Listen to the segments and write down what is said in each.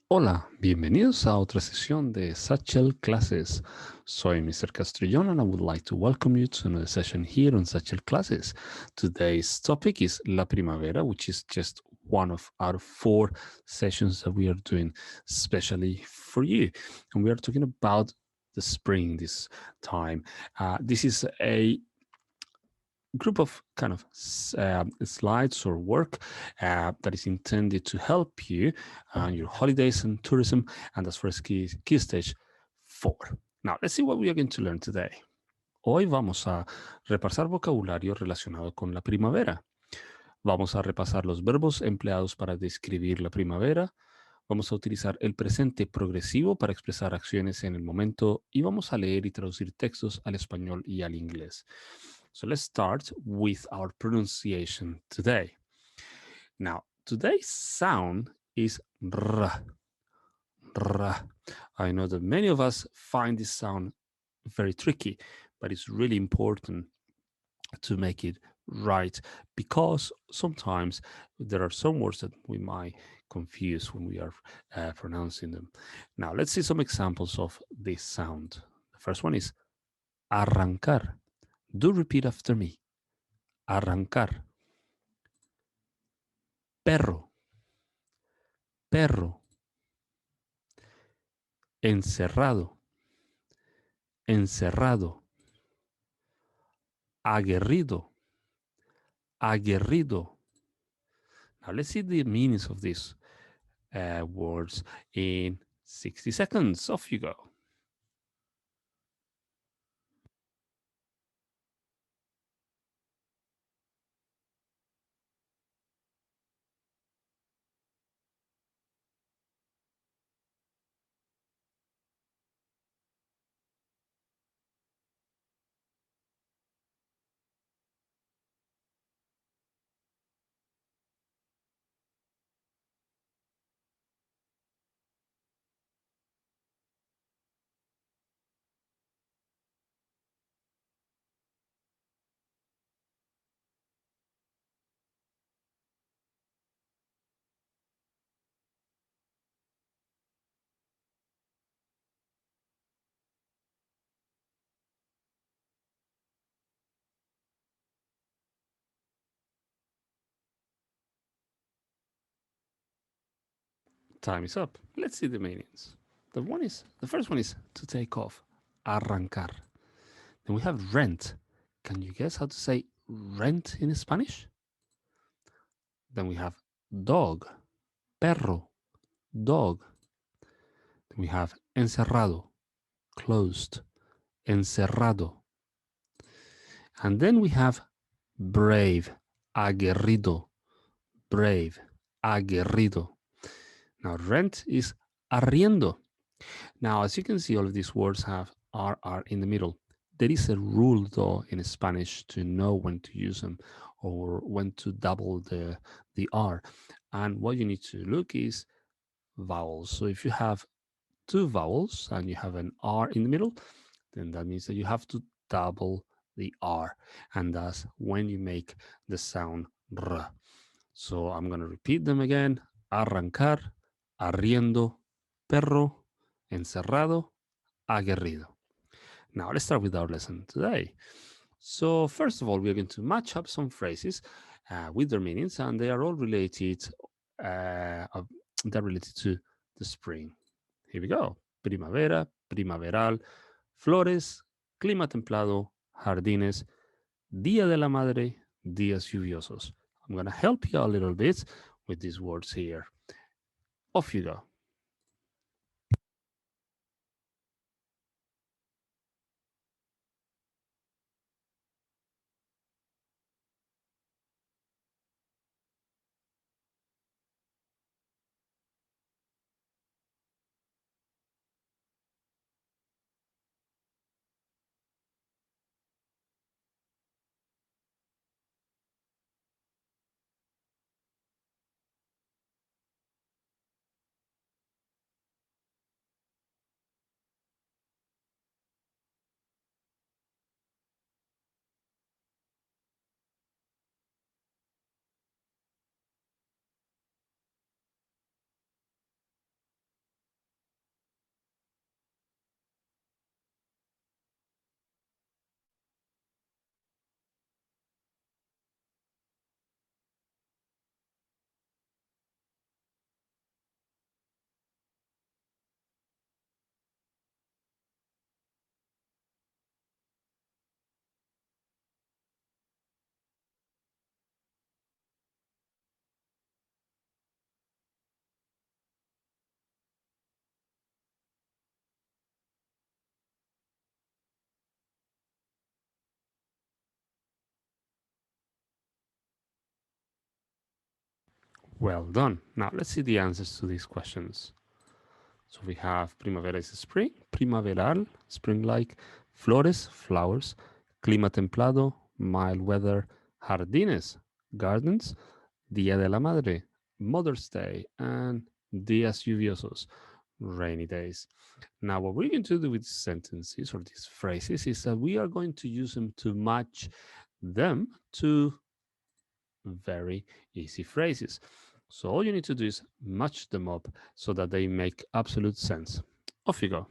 Hola, bienvenidos a otra sesión de Satchel Classes. Soy Mr. Castrillón and I would like to welcome you to another session here on Satchel Classes. Today's topic is La Primavera, which is just one out of 4 sessions that we are doing specially for you. And we are talking about the spring this time. This is a group of kind of slides or work that is intended to help you on your holidays and tourism, and that's for key stage 4. Now, let's see what we are going to learn today. Hoy vamos a repasar vocabulario relacionado con la primavera. Vamos a repasar los verbos empleados para describir la primavera. Vamos a utilizar el presente progresivo para expresar acciones en el momento y vamos a leer y traducir textos al español y al inglés. So let's start with our pronunciation today. Now, today's sound is r. R. I know that many of us find this sound very tricky, but it's really important to make it right because sometimes there are some words that we might confuse when we are pronouncing them. Now, let's see some examples of this sound. The first one is arrancar. Do repeat after me. Arrancar. Perro. Perro. Encerrado. Encerrado. Aguerrido. Aguerrido. Now let's see the meanings of these words in 60 seconds. Off you go. Time is up. Let's see the meanings. The first one is to take off. Arrancar. Then we have rent. Can you guess how to say rent in Spanish? Then we have dog. Perro. Dog. Then we have encerrado. Closed. Encerrado. And then we have brave. Aguerrido. Brave. Aguerrido. Now, rent is arriendo. Now, as you can see, all of these words have RR in the middle. There is a rule, though, in Spanish to know when to use them or when to double the R. And what you need to look is vowels. So if you have 2 vowels and you have an R in the middle, then that means that you have to double the R. And that's when you make the sound R. So I'm going to repeat them again. Arrancar, arriendo, perro, encerrado, aguerrido. Now let's start with our lesson today. So first of all, we're going to match up some phrases with their meanings, and they are all related. They're related to the spring. Here we go. Primavera, primaveral, flores, clima templado, jardines, Día de la Madre, días lluviosos. I'm going to help you a little bit with these words here. Off you go. Well done. Now let's see the answers to these questions. So we have primavera is spring, primaveral, spring-like, flores, flowers, clima templado, mild weather, jardines, gardens, Día de la Madre, Mother's Day, and días lluviosos, rainy days. Now, what we're going to do with sentences or these phrases is that we are going to use them to match them to very easy phrases. So all you need to do is match them up so that they make absolute sense. Off you go.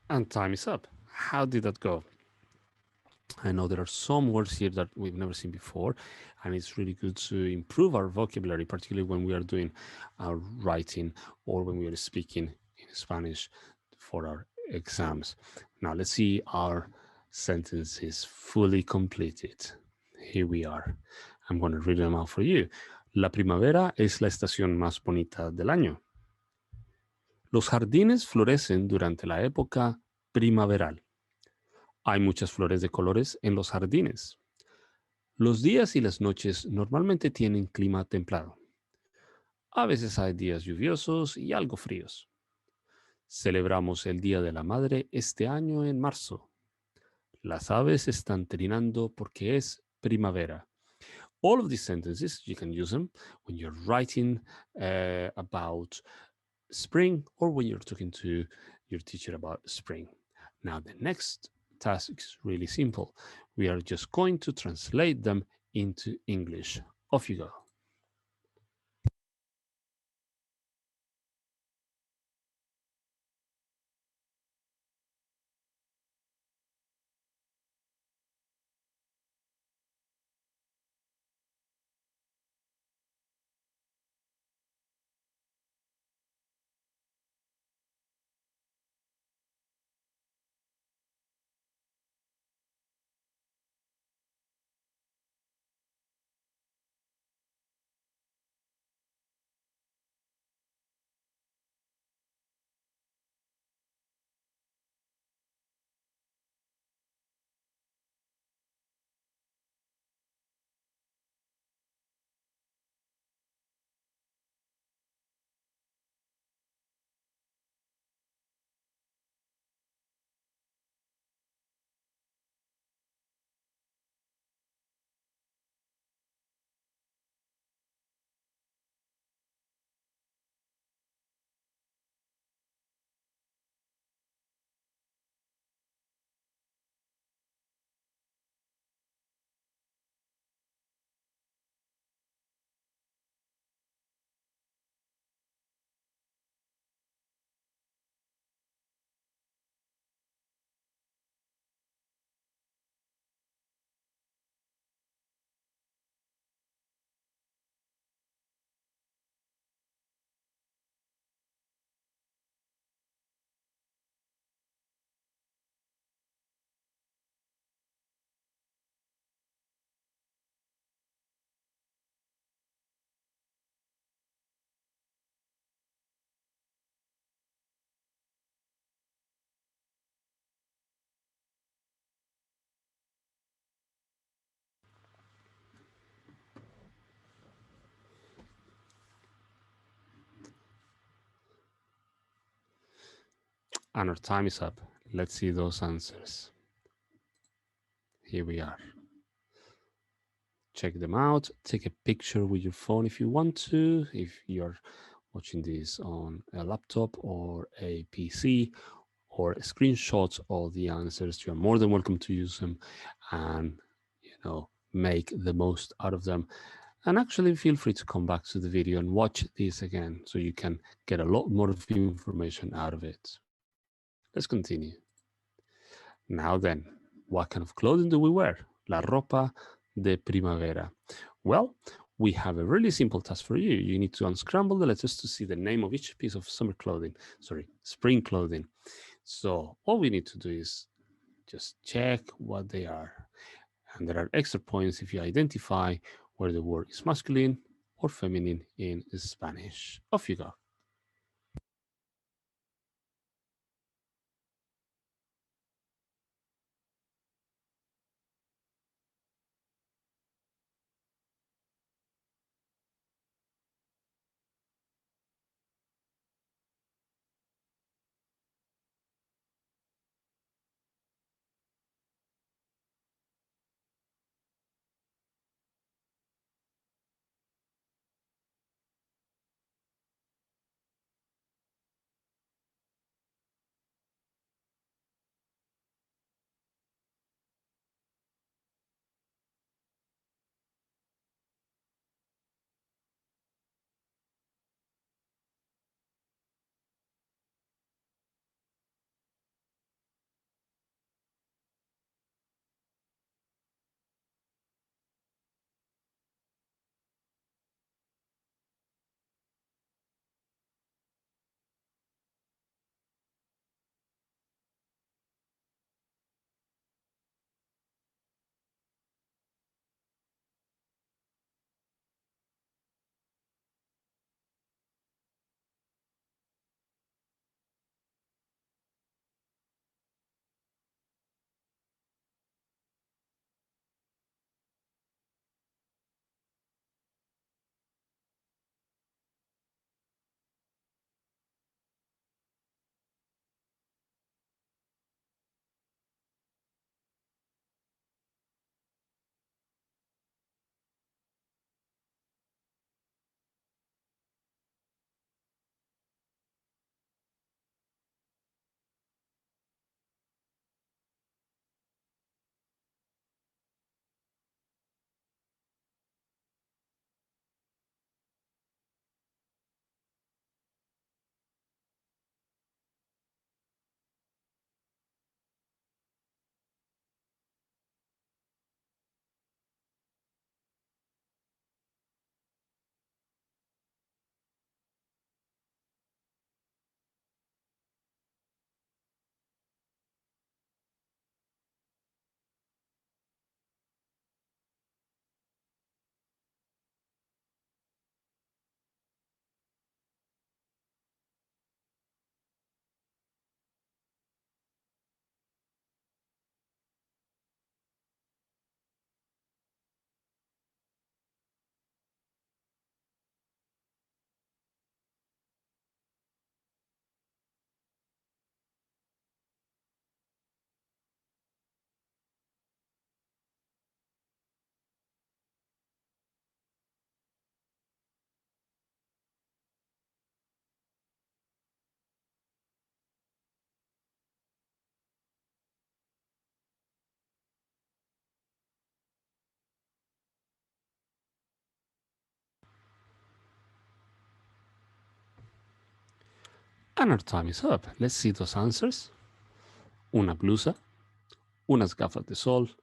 And time is up. How did that go? I know there are some words here that we've never seen before, and it's really good to improve our vocabulary, particularly when we are doing our writing or when we are speaking in Spanish for our exams. Now, let's see our sentences fully completed. Here we are. I'm going to read them out for you. La primavera es la estación más bonita del año. Los jardines florecen durante la época primaveral. Hay muchas flores de colores en los jardines. Los días y las noches normalmente tienen clima templado. A veces hay días lluviosos y algo fríos. Celebramos el Día de la Madre este año en marzo. Las aves están trinando porque es primavera. All of these sentences, you can use them when you're writing about spring or when you're talking to your teacher about spring. Now, the next task is really simple. We are just going to translate them into English. Off you go. And our time is up. Let's see those answers. Here we are. Check them out. Take a picture with your phone if you want to, if you're watching this on a laptop or a PC, or screenshots of the answers. You're more than welcome to use them and, make the most out of them. And actually, feel free to come back to the video and watch this again so you can get a lot more of information out of it. Let's continue. Now then, what kind of clothing do we wear? La ropa de primavera. Well, we have a really simple task for you. You need to unscramble the letters to see the name of each piece of spring clothing. So all we need to do is just check what they are. And there are extra points if you identify where the word is masculine or feminine in Spanish. Off you go. And our time is up. Let's see those answers. Una blusa, unas gafas de sol,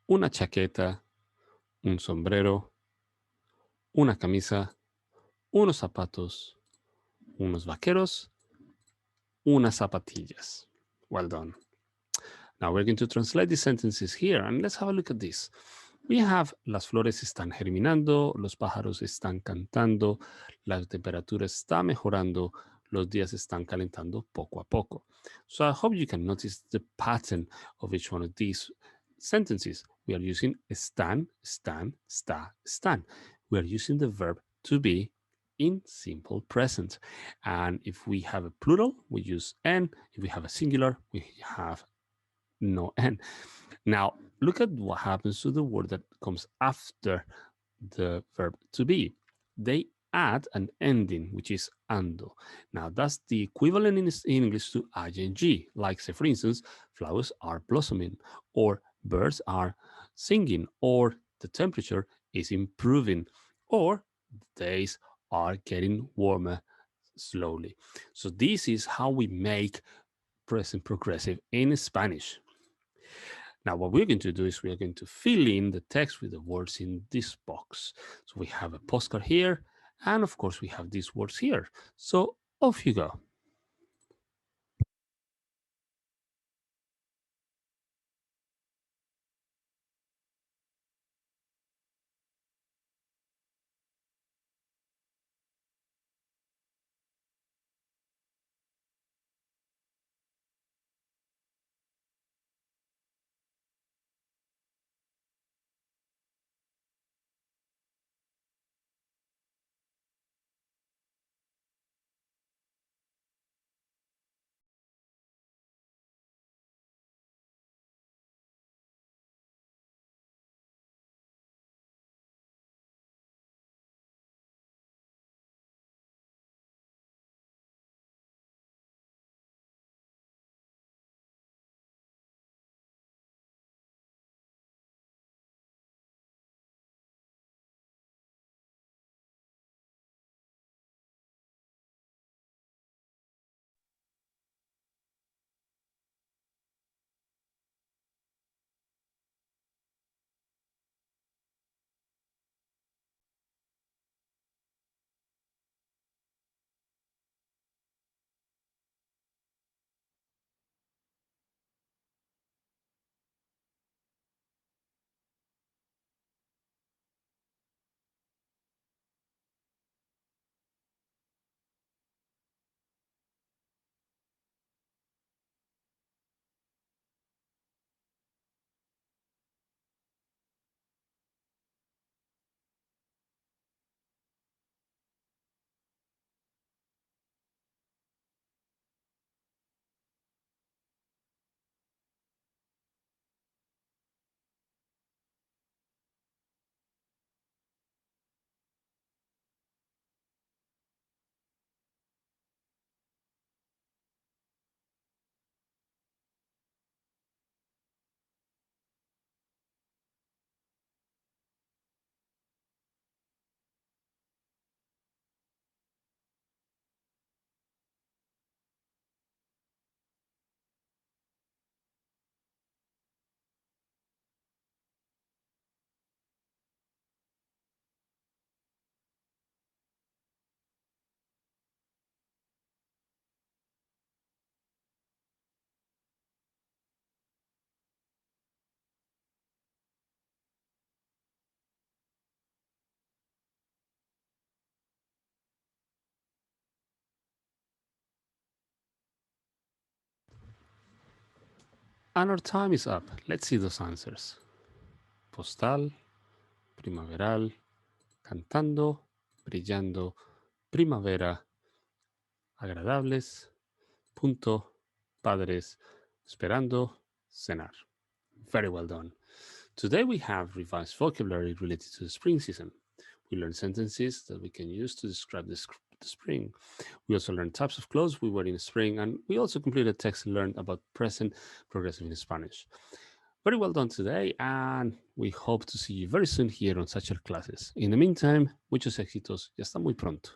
una chaqueta, un sombrero, una camisa, unos zapatos, unos vaqueros, unas zapatillas. Well done. Now we're going to translate these sentences here and let's have a look at this. We have las flores están germinando, los pájaros están cantando, la temperatura está mejorando, los días están calentando poco a poco. So I hope you can notice the pattern of each one of these sentences. We are using están, está, están. We are using the verb to be in simple present. And if we have a plural, we use n. If we have a singular, we have no n. Now, look at what happens to the word that comes after the verb to be. They add an ending, which is ando. Now, that's the equivalent in English to ing, like, say, for instance, flowers are blossoming, or birds are singing, or the temperature is improving, or the days are getting warmer slowly. So, this is how we make present progressive in Spanish. Now, what we're going to do is we are going to fill in the text with the words in this box. So we have a postcard here, and of course, we have these words here. So off you go. And our time is up. Let's see those answers. Postal, primaveral, cantando, brillando, primavera, agradables, punto, padres, esperando, cenar. Very well done. Today we have revised vocabulary related to the spring season. We learned sentences that we can use to describe the spring. We also learned types of clothes we wear in spring, and we also completed text and learned about present progressive in Spanish. Very well done today, and we hope to see you very soon here on Satchel Classes. In the meantime, muchos éxitos y hasta muy pronto.